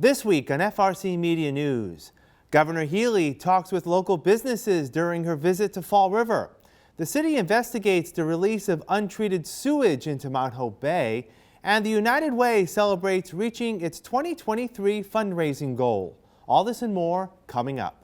This week on FRCmedia News, Governor Healy talks with local businesses during her visit to Fall River. The city investigates the release of untreated sewage into Mount Hope Bay, and the United Way celebrates reaching its 2023 fundraising goal. All this and more coming up.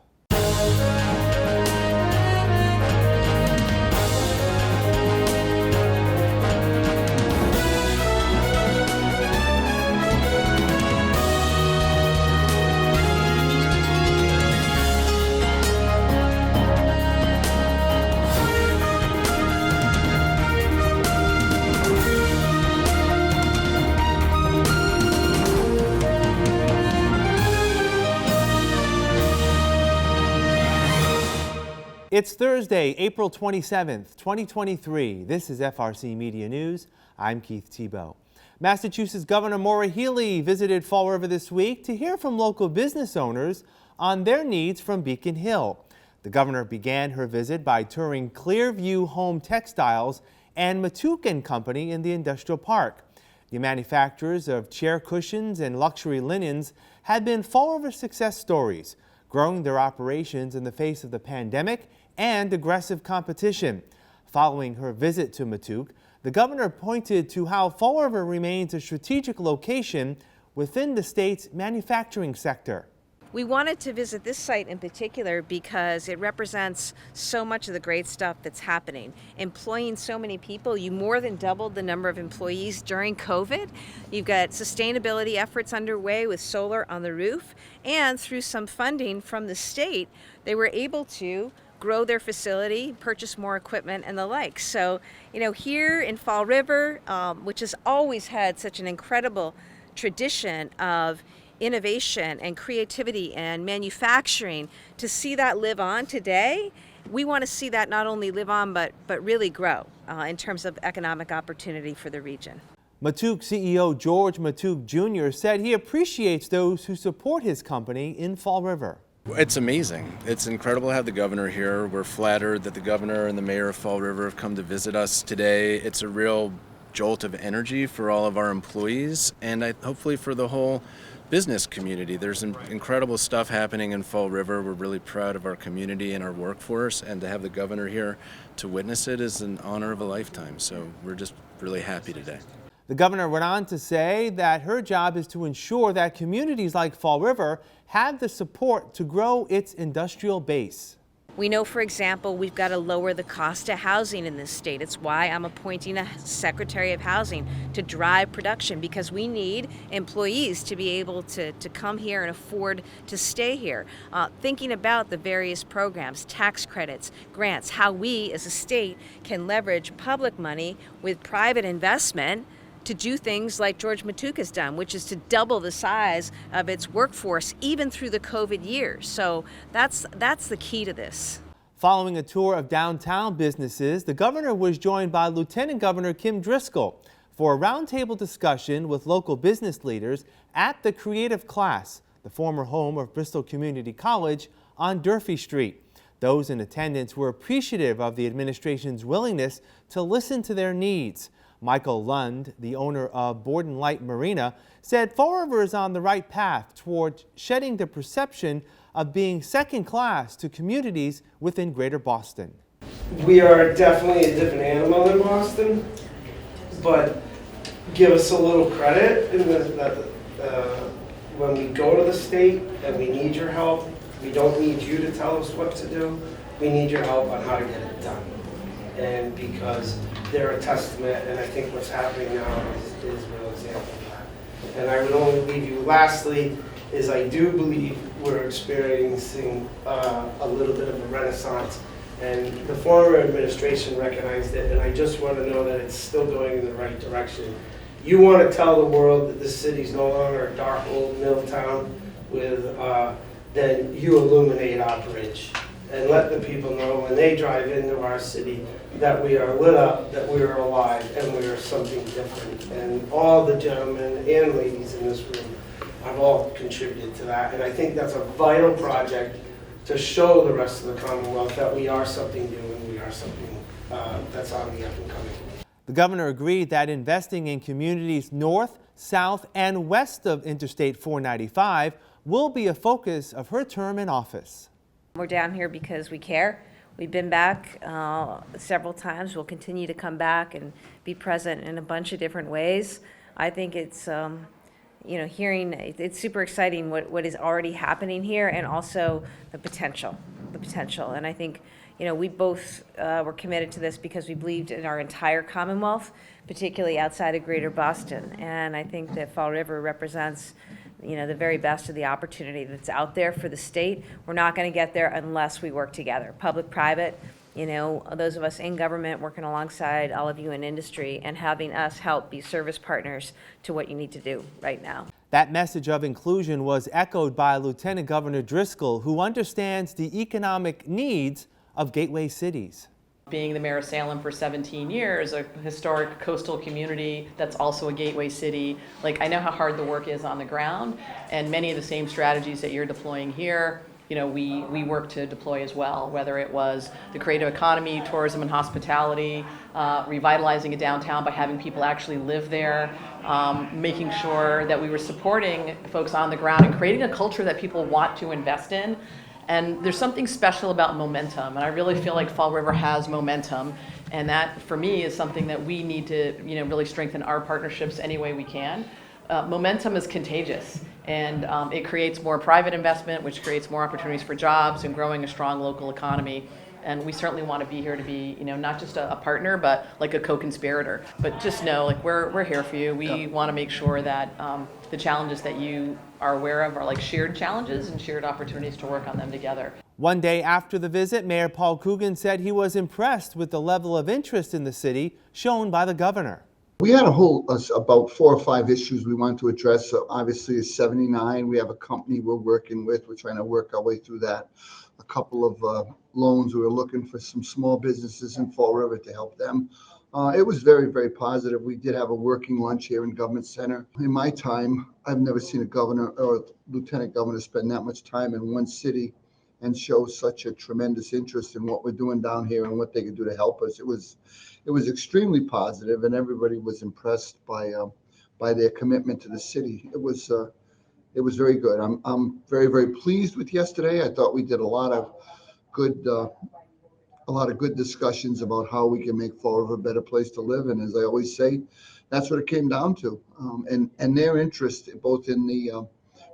It's Thursday, April 27th, 2023. This is FRCmedia News. I'm Keith Tebow. Massachusetts Governor Maura Healey visited Fall River this week to hear from local business owners on their needs from Beacon Hill. The governor began her visit by touring Clearview Home Textiles and Matouk & Company in the industrial park. The manufacturers of chair cushions and luxury linens have been Fall River success stories, growing their operations in the face of the pandemic and aggressive competition. Following her visit to Matouk, the governor pointed to how Fall River remains a strategic location within the state's manufacturing sector. We wanted to visit this site in particular because it represents so much of the great stuff that's happening. Employing so many people, you more than doubled the number of employees during COVID. You've got sustainability efforts underway with solar on the roof, and through some funding from the state, they were able to grow their facility, purchase more equipment and the like. So, here in Fall River, which has always had such an incredible tradition of innovation and creativity and manufacturing, to see that live on today, we want to see that not only live on but really grow in terms of economic opportunity for the region. Matouk CEO George Matouk Jr. said he appreciates those who support his company in Fall River. It's amazing. It's incredible to have the governor here. We're flattered that the governor and the mayor of Fall River have come to visit us today. It's a real jolt of energy for all of our employees and hopefully for the whole business community. There's incredible stuff happening in Fall River. We're really proud of our community and our workforce, and to have the governor here to witness it is an honor of a lifetime. So we're just really happy today. The governor went on to say that her job is to ensure that communities like Fall River have the support to grow its industrial base. We know, for example, we've got to lower the cost of housing in this state. It's why I'm appointing a Secretary of Housing to drive production, because we need employees to be able to come here and afford to stay here. Thinking about the various programs, tax credits, grants, how we as a state can leverage public money with private investment to do things like George Matouk has done, which is to double the size of its workforce even through the COVID years. So that's the key to this. Following a tour of downtown businesses, the governor was joined by Lieutenant Governor Kim Driscoll for a roundtable discussion with local business leaders at the Creative Class, the former home of Bristol Community College on Durfee Street. Those in attendance were appreciative of the administration's willingness to listen to their needs. Michael Lund, the owner of Borden Light Marina, said Fall River is on the right path toward shedding the perception of being second class to communities within Greater Boston. We are definitely a different animal in Boston, but give us a little credit in when we go to the state and we need your help. We don't need you to tell us what to do. We need your help on how to get it done. And because they're a testament, and I think what's happening now is a real example of that. And I would only leave you lastly is I do believe we're experiencing a little bit of a renaissance, and the former administration recognized it, and I just want to know that it's still going in the right direction. You want to tell the world that this city's no longer a dark old mill town with, then you illuminate our bridge. And let the people know when they drive into our city that we are lit up, that we are alive, and we are something different. And all the gentlemen and ladies in this room have all contributed to that. And I think that's a vital project to show the rest of the Commonwealth that we are something new and we are something that's on the up and coming. The governor agreed that investing in communities north, south and west of Interstate 495 will be a focus of her term in office. We're down here because we care. We've been back several times. We'll continue to come back and be present in a bunch of different ways. I think it's, it's super exciting what is already happening here, and also the potential. And I think, we both were committed to this because we believed in our entire Commonwealth, particularly outside of Greater Boston. And I think that Fall River represents the very best of the opportunity that's out there for the state. We're not going to get there unless we work together, public, private, those of us in government working alongside all of you in industry and having us help be service partners to what you need to do right now. That message of inclusion was echoed by Lieutenant Governor Driscoll, who understands the economic needs of gateway cities. Being the mayor of Salem for 17 years, a historic coastal community that's also a gateway city, I know how hard the work is on the ground, and many of the same strategies that you're deploying here, we work to deploy as well, whether it was the creative economy, tourism and hospitality, revitalizing a downtown by having people actually live there, making sure that we were supporting folks on the ground and creating a culture that people want to invest in. And there's something special about momentum, and I really feel like Fall River has momentum, and that, for me, is something that we need to, really strengthen our partnerships any way we can. Momentum is contagious, and it creates more private investment, which creates more opportunities for jobs and growing a strong local economy. And we certainly want to be here to be, not just a partner, but like a co-conspirator. But just know, we're here for you. We want to make sure that the challenges that you are aware of are shared challenges and shared opportunities to work on them together. One day after the visit, Mayor Paul Coogan said he was impressed with the level of interest in the city shown by the governor. We had about 4 or 5 issues we wanted to address. So obviously, it's 79. We have a company we're working with. We're trying to work our way through that. A couple of loans. We were looking for some small businesses in Fall River to help them. It was very, very positive. We did have a working lunch here in Government Center. In my time, I've never seen a governor or a lieutenant governor spend that much time in one city and show such a tremendous interest in what we're doing down here and what they could do to help us. It was extremely positive, and everybody was impressed by their commitment to the city. It was very good. I'm very, very pleased with yesterday. I thought we did a lot of good discussions about how we can make Fall River a better place to live. And as I always say, that's what it came down to. And their interest both in the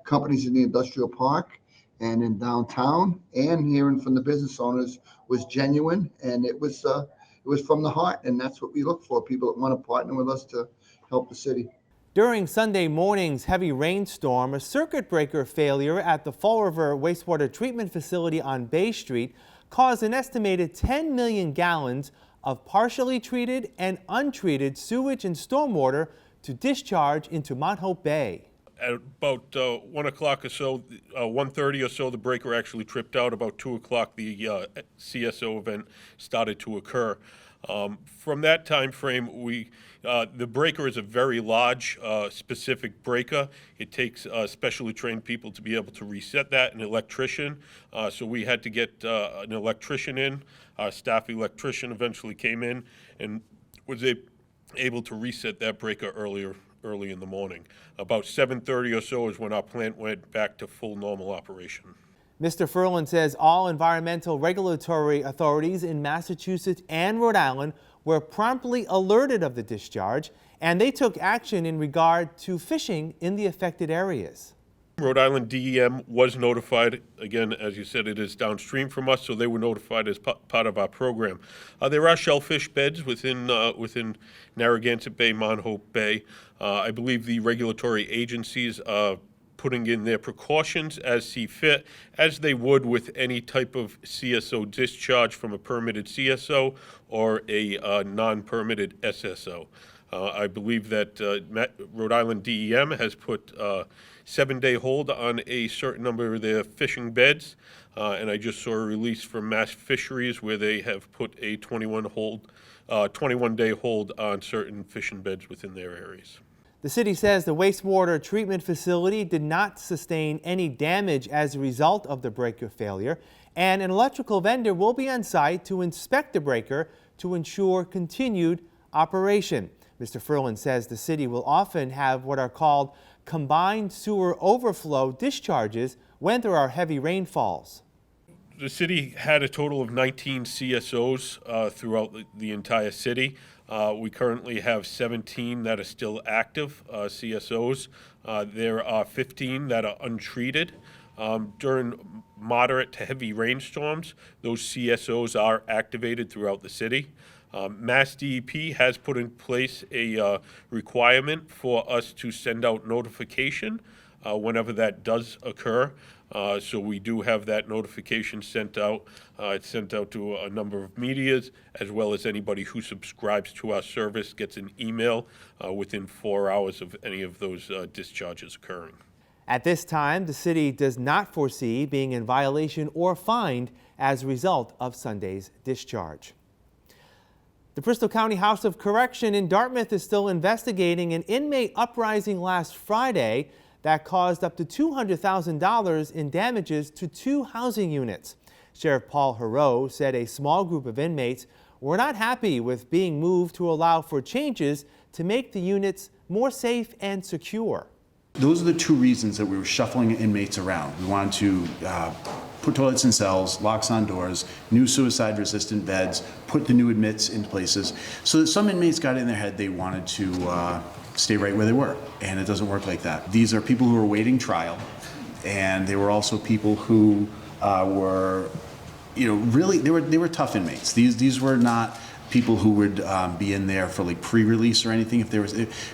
companies in the industrial park and in downtown and hearing from the business owners was genuine, and it was from the heart. And that's what we look for, people that want to partner with us to help the city. During Sunday morning's heavy rainstorm, a circuit breaker failure at the Fall River wastewater treatment facility on Bay Street caused an estimated 10 million gallons of partially treated and untreated sewage and stormwater to discharge into Mount Hope Bay. At about 1 o'clock or so, 1:30 or so, the breaker actually tripped out. About 2 o'clock, the CSO event started to occur. From that time frame, the breaker is a very large, specific breaker. It takes specially trained people to be able to reset that, an electrician. So we had to get an electrician in. Our staff electrician eventually came in and was able to reset that breaker early in the morning. About 7:30 or so is when our plant went back to full normal operation. Mr. Ferland says all environmental regulatory authorities in Massachusetts and Rhode Island were promptly alerted of the discharge, and they took action in regard to fishing in the affected areas. Rhode Island DEM was notified. Again, as you said, it is downstream from us, so they were notified as part of our program. There are shellfish beds within Narragansett Bay, Mount Hope Bay. I believe the regulatory agencies are putting in their precautions as see fit, as they would with any type of CSO discharge from a permitted CSO or a non-permitted SSO. I believe that Rhode Island DEM has put 7-day hold on a certain number of their fishing beds, and I just saw a release from Mass Fisheries where they have put a 21-day hold on certain fishing beds within their areas. The city says the wastewater treatment facility did not sustain any damage as a result of the breaker failure, and an electrical vendor will be on site to inspect the breaker to ensure continued operation. Mr. Ferland says the city will often have what are called combined sewer overflow discharges when there are heavy rainfalls. The city had a total of 19 CSOs throughout the entire city. We currently have 17 that are still active CSOs. There are 15 that are untreated. During moderate to heavy rainstorms, those CSOs are activated throughout the city. Mass DEP has put in place a requirement for us to send out notification whenever that does occur. So we do have that notification sent out. It's sent out to a number of medias, as well as anybody who subscribes to our service gets an email within 4 hours of any of those discharges occurring. At this time, the city does not foresee being in violation or fined as a result of Sunday's discharge. The Bristol County House of Correction in Dartmouth is still investigating an inmate uprising last Friday that caused up to $200,000 in damages to 2 housing units. Sheriff Paul Heroux said a small group of inmates were not happy with being moved to allow for changes to make the units more safe and secure. Those are the 2 reasons that we were shuffling inmates around. We wanted to put toilets in cells, locks on doors, new suicide-resistant beds, put the new admits into places, so that some inmates got in their head they wanted to stay right where they were, and it doesn't work like that. These are people who are awaiting trial, and they were also people who were, really, they were tough inmates. These were not people who would be in there for like pre-release or anything.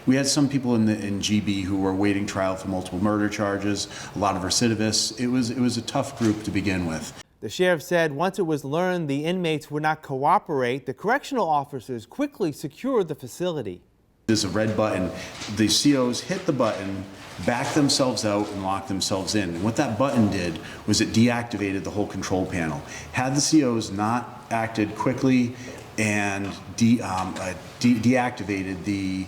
We had some people in GB who were awaiting trial for multiple murder charges, a lot of recidivists. It was a tough group to begin with. The sheriff said once it was learned the inmates would not cooperate, the correctional officers quickly secured the facility. There's a red button. The COs hit the button, backed themselves out, and locked themselves in. And what that button did was it deactivated the whole control panel. Had the COs not acted quickly and deactivated the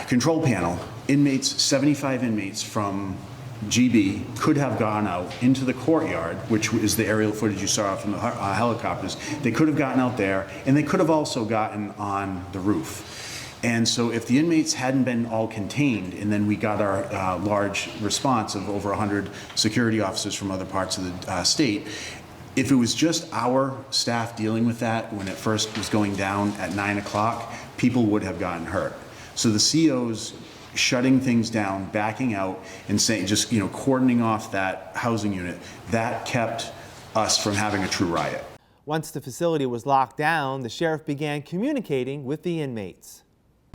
control panel, 75 inmates from GB could have gone out into the courtyard, which is the aerial footage you saw from the helicopters. They could have gotten out there, and they could have also gotten on the roof. And so if the inmates hadn't been all contained, and then we got our large response of over 100 security officers from other parts of the state, if it was just our staff dealing with that when it first was going down at 9 o'clock, people would have gotten hurt. So the COs shutting things down, backing out, and saying, just cordoning off that housing unit, that kept us from having a true riot. Once the facility was locked down, the sheriff began communicating with the inmates.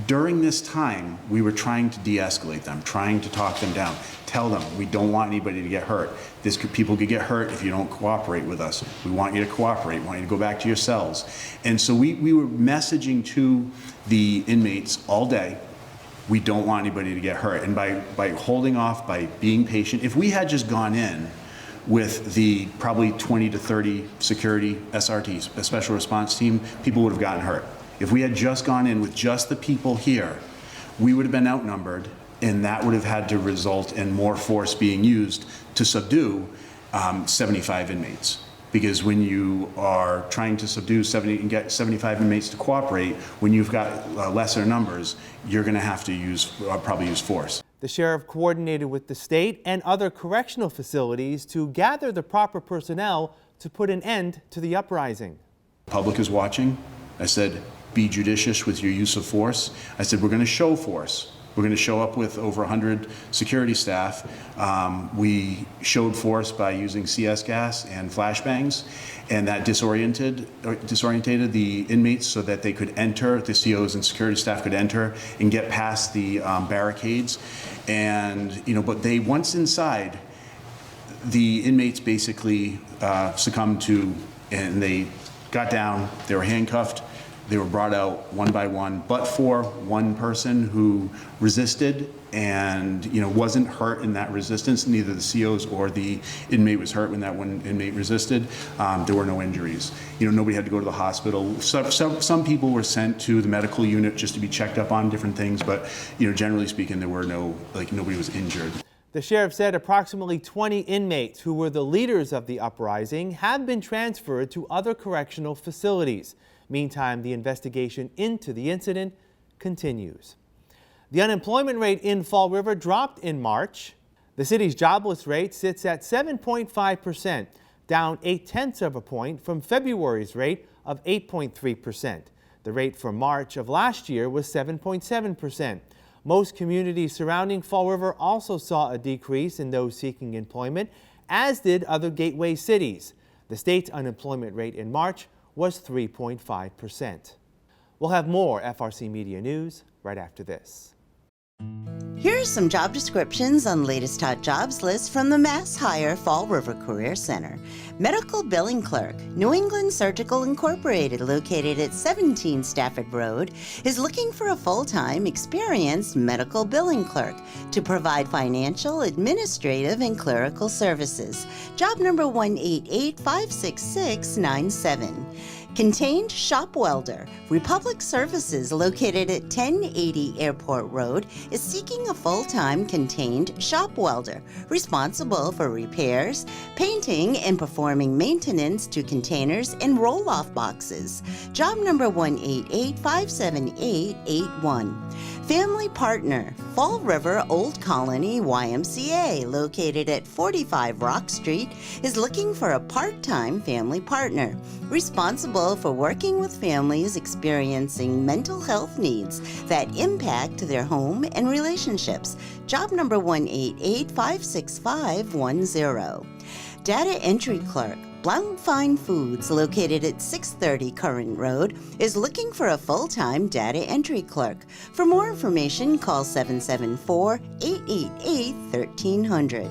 During this time, we were trying to de-escalate them, trying to talk them down, tell them we don't want anybody to get hurt. People could get hurt if you don't cooperate with us. We want you to cooperate, we want you to go back to your cells. And so we were messaging to the inmates all day, we don't want anybody to get hurt. And by holding off, by being patient, if we had just gone in with the probably 20 to 30 security SRTs, a special response team, people would have gotten hurt. If we had just gone in with just the people here, we would have been outnumbered, and that would have had to result in more force being used to subdue 75 inmates. Because when you are trying to subdue 70 and get 75 inmates to cooperate, when you've got lesser numbers, you're going to have to probably use force. The sheriff coordinated with the state and other correctional facilities to gather the proper personnel to put an end to the uprising. The public is watching. I said, be judicious with your use of force. I said, we're going to show force. We're going to show up with over 100 security staff. We showed force by using CS gas and flashbangs, and that disorientated the inmates so that they could enter, the COs and security staff could enter and get past the barricades. And, but once inside, the inmates basically succumbed to, and they got down, they were handcuffed, they were brought out one by one, but for one person who resisted and wasn't hurt in that resistance. Neither the COs or the inmate was hurt when that one inmate resisted. There were no injuries. Nobody had to go to the hospital. Some people were sent to the medical unit just to be checked up on different things, but generally speaking, there were nobody was injured. The sheriff said approximately 20 inmates who were the leaders of the uprising have been transferred to other correctional facilities. Meantime, the investigation into the incident continues. The unemployment rate in Fall River dropped in March. The city's jobless rate sits at 7.5%, down 0.8 of a point from February's rate of 8.3%. The rate for March of last year was 7.7%. Most communities surrounding Fall River also saw a decrease in those seeking employment, as did other gateway cities. The state's unemployment rate in March was 3.5%. We'll have more FRC Media News right after this. Here are some job descriptions on latest hot jobs list from the Mass Hire Fall River Career Center. Medical Billing Clerk, New England Surgical Incorporated, located at 17 Stafford Road, is looking for a full-time, experienced medical billing clerk to provide financial, administrative, and clerical services. Job number 188-56697. Contained Shop Welder, Republic Services, located at 1080 Airport Road, is seeking a full-time contained shop welder responsible for repairs, painting, and performing maintenance to containers and roll-off boxes. Job number 188-57881. Family Partner, Fall River Old Colony YMCA, located at 45 Rock Street, is looking for a part-time family partner responsible for working with families experiencing mental health needs that impact their home and relationships. Job number 188-56510. Data Entry Clerk, Blount Fine Foods, located at 630 Current Road, is looking for a full-time data entry clerk. For more information, call 774-888-1300.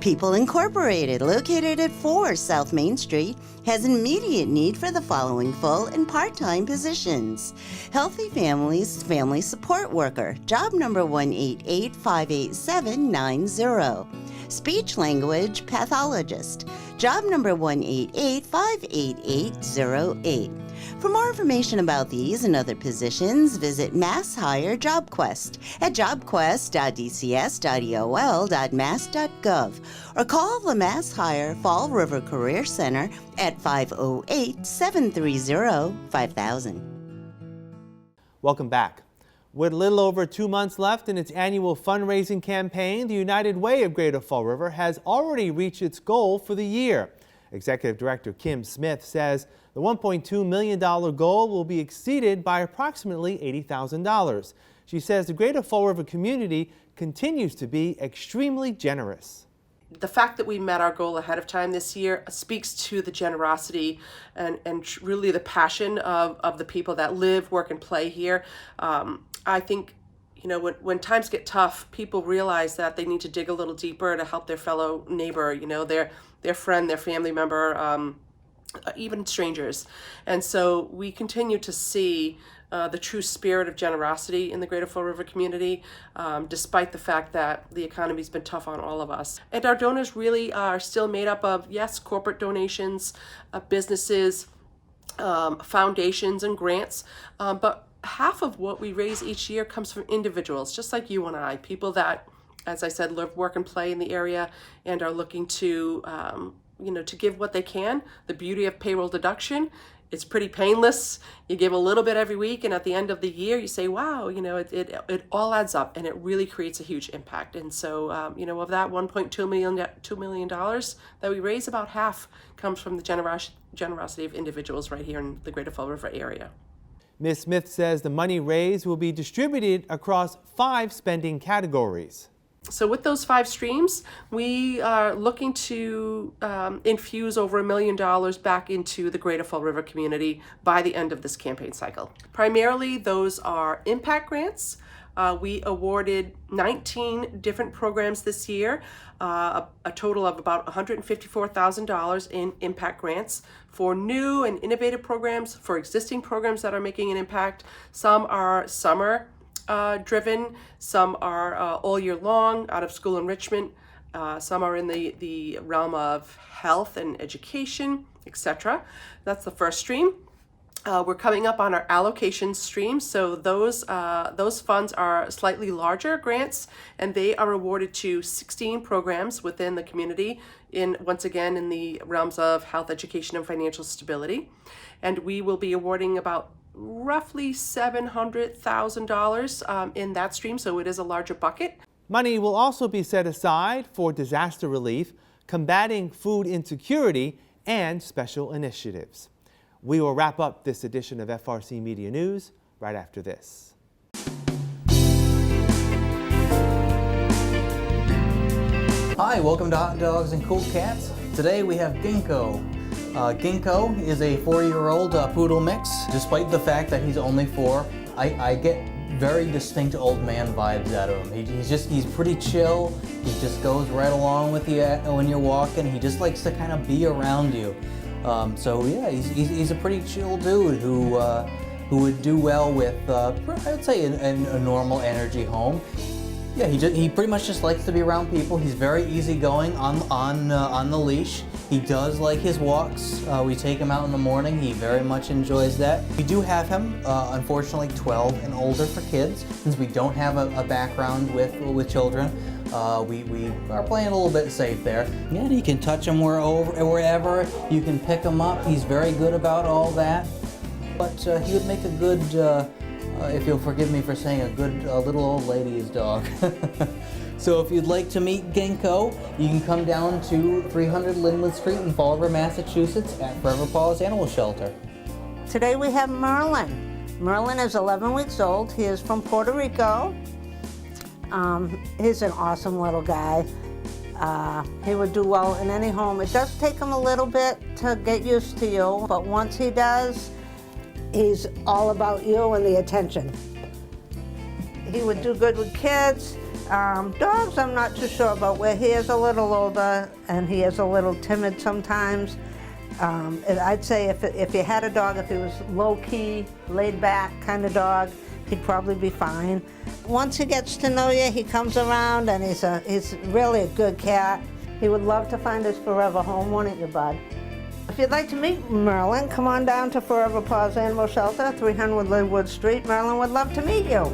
People Incorporated, located at 4 South Main Street, has an immediate need for the following full and part-time positions. Healthy Families Family Support Worker, job number 188-58790. Speech Language Pathologist, job number 188-58808. For more information about these and other positions, visit Mass Hire JobQuest at jobquest.dcs.eol.mass.gov or call the Mass Hire Fall River Career Center at 508-730-5000. Welcome back. With a little over 2 months left in its annual fundraising campaign, the United Way of Greater Fall River has already reached its goal for the year. Executive Director Kim Smith says the $1.2 million goal will be exceeded by approximately $80,000. She says the Greater Fall River community continues to be extremely generous. The fact that we met our goal ahead of time this year speaks to the generosity and really the passion of the people that live, work, and play here. I think, you know, when times get tough, people realize that they need to dig a little deeper to help their fellow neighbor, you know, their friend, their family member, even strangers. And so we continue to see the true spirit of generosity in the Greater Fall River community, despite the fact that the economy's been tough on all of us. And our donors really are still made up of, yes, corporate donations, businesses, foundations, and grants, but half of what we raise each year comes from individuals, just like you and I, people that, as I said, live, work, and play in the area and are looking to, to give what they can. The beauty of payroll deduction, it's pretty painless. You give a little bit every week, and at the end of the year, you say, wow, it all adds up, and it really creates a huge impact. And so, of that $2 million that we raise, about half comes from the generosity of individuals right here in the Greater Fall River area. Ms. Smith says the money raised will be distributed across 5 spending categories. So with those 5 streams, we are looking to infuse over $1 million back into the Greater Fall River community by the end of this campaign cycle. Primarily, those are impact grants. We awarded 19 different programs this year, a total of about $154,000 in impact grants for new and innovative programs, for existing programs that are making an impact. Some are summer driven, some are all year long, out of school enrichment, some are in the realm of health and education, etc. That's the first stream. We're coming up on our allocation stream, so those funds are slightly larger grants, and they are awarded to 16 programs within the community, once again in the realms of health, education, and financial stability. And we will be awarding about roughly $700,000 in that stream, so it is a larger bucket. Money will also be set aside for disaster relief, combating food insecurity, and special initiatives. We will wrap up this edition of FRC Media News right after this. Hi, welcome to Hot Dogs and Cool Cats. Today we have Ginkgo. Ginkgo is a 4-year-old poodle mix. Despite the fact that he's only 4, I get very distinct old man vibes out of him. He's pretty chill. He just goes right along with you when you're walking. He just likes to kind of be around you. So yeah, he's a pretty chill dude who would do well with, I'd say, a normal energy home. Yeah, he pretty much just likes to be around people. He's very easygoing on the leash. He does like his walks. We take him out in the morning. He very much enjoys that. We do have him, unfortunately, 12 and older for kids, since we don't have a background with children. We are playing a little bit safe there. Yeah, you can touch him wherever. You can pick him up. He's very good about all that. But he would make a good, if you'll forgive me for saying, a good little old lady's dog. So if you'd like to meet Ginkgo, you can come down to 300 Linwood Street in Fall River, Massachusetts at Forever Paws Animal Shelter. Today we have Merlin. Merlin is 11 weeks old. He is from Puerto Rico. He's an awesome little guy. He would do well in any home. It does take him a little bit to get used to you, but once he does, he's all about you and the attention. He would do good with kids. Dogs, I'm not too sure about, where he is a little older and he is a little timid sometimes. I'd say if you had a dog, if he was low-key, laid-back kind of dog, he'd probably be fine. Once he gets to know you, he comes around and he's really a good cat. He would love to find his forever home, wouldn't you, bud? If you'd like to meet Merlin, come on down to Forever Paws Animal Shelter, 300 Linwood Street. Merlin would love to meet you.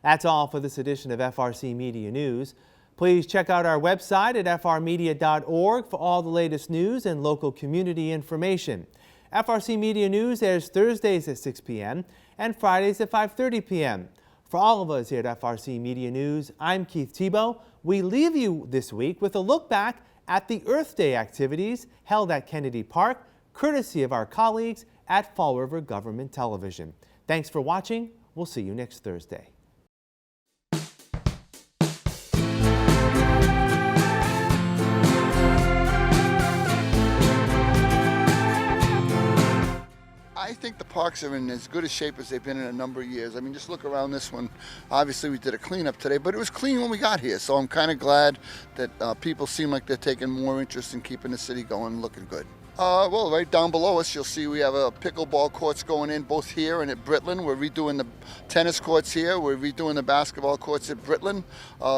That's all for this edition of FRC Media News. Please check out our website at frmedia.org for all the latest news and local community information. FRC Media News airs Thursdays at 6 p.m. and Fridays at 5:30 p.m. For all of us here at FRC Media News, I'm Keith Tebow. We leave you this week with a look back at the Earth Day activities held at Kennedy Park, courtesy of our colleagues at Fall River Government Television. Thanks for watching. We'll see you next Thursday. I think the parks are in as good a shape as they've been in a number of years. I mean, just look around this one. Obviously, we did a cleanup today, but it was clean when we got here. So I'm kind of glad that people seem like they're taking more interest in keeping the city going and looking good. Well, right down below us, you'll see we have a pickleball courts going in both here and at Britland. We're redoing the tennis courts here. We're redoing the basketball courts at Britland.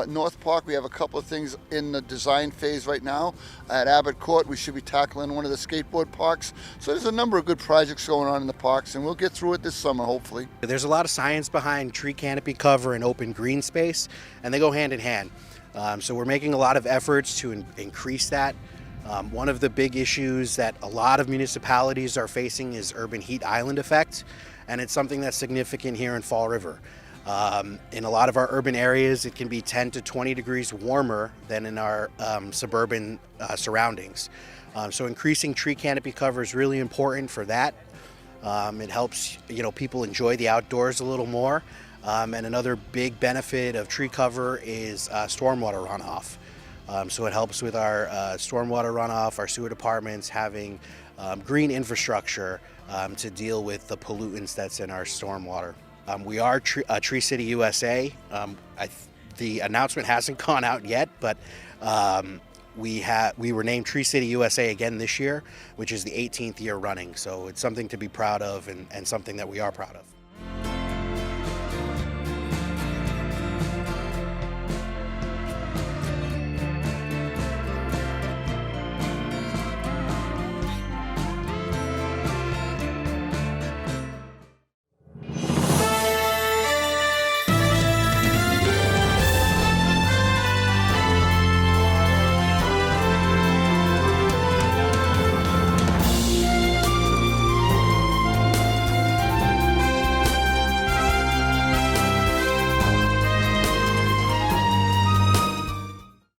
North Park, we have a couple of things in the design phase right now. At Abbott Court, we should be tackling one of the skateboard parks. So there's a number of good projects going on in the parks, and we'll get through it this summer, hopefully. There's a lot of science behind tree canopy cover and open green space, and they go hand in hand. So we're making a lot of efforts to increase that. One of the big issues that a lot of municipalities are facing is urban heat island effect, and it's something that's significant here in Fall River. In a lot of our urban areas, it can be 10 to 20 degrees warmer than in our suburban surroundings. So increasing tree canopy cover is really important for that. It helps people enjoy the outdoors a little more. And another big benefit of tree cover is stormwater runoff. So it helps with our stormwater runoff, our sewer departments having green infrastructure to deal with the pollutants that's in our stormwater. We are Tree City USA. The announcement hasn't gone out yet, but we were named Tree City USA again this year, which is the 18th year running. So it's something to be proud of and something that we are proud of.